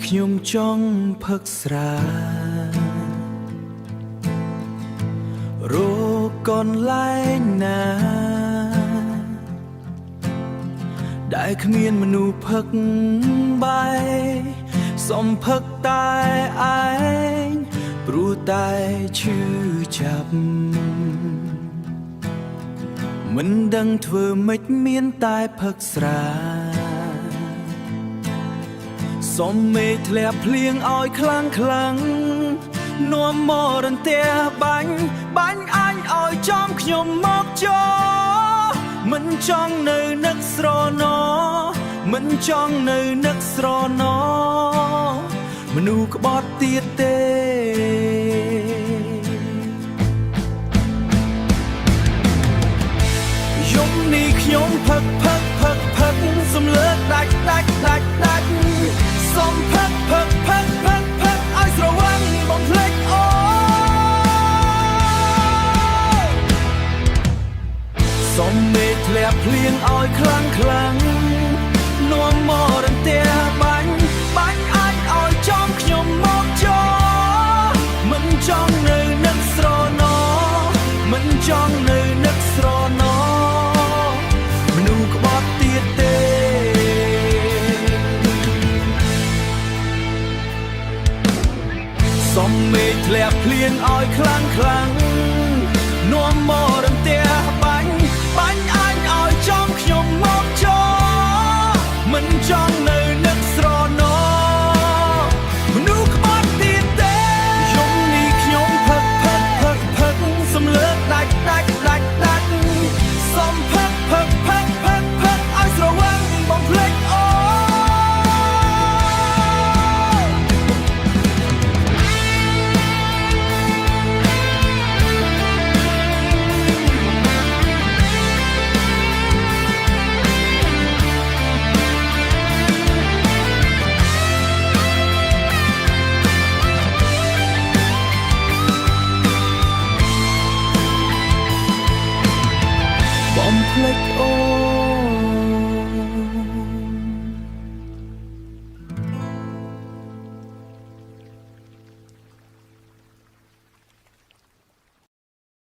ខ្ញុំចង់ផឹកស្រារកកន្លែងណាដែលគ្មានមនុស្សផឹកបាយសំផឹកតែឯងព្រោះតែឈឺចាប់មិនដឹងធ្វើម៉េចមានតែផឹកស្រាសុំមេឃធ្លាក់ភ្លៀងឲ្យខ្លាំងខ្លាំងនាំមករន្ទះបាញ់អញឲ្យចំខ្ញុំមកចោមិនចង់នៅនឹកស្រណោមិនចង់នៅនឹកស្រណោមនុស្សក្បត់ទៀតទេយប់នេះខ្ញុំផឹកសំលើកដាច់សុំផឹកឲ្យស្រវឹងបំភ្លេចអូសុំមេឃធ្លាក់ភ្លៀងឲ្យខ្លាំងនាំមករន្ទះបាញ់អញឲ្យចំខ្ញុំមកចោមិនចង់នៅនឹកស្រណោមិនចង់នៅនឹកស្រណោមនុស្សក្បត់ទៀតទេសុំមេឃធ្លាក់ភ្លៀងឲ្យខ្លាំងនាំមករន្ទះបាញ់អញឲ្យចំខ្ញុំមកចោមិនចង់នៅនឹកស្រណោមនុស្សក្បត់ទៀតទេយប់នេះខ្ញុំផឹកសំលើកដាច់សុំផឹកឲ្យស្រវឹងបំភ្លេចអូបំភ្លេចអូ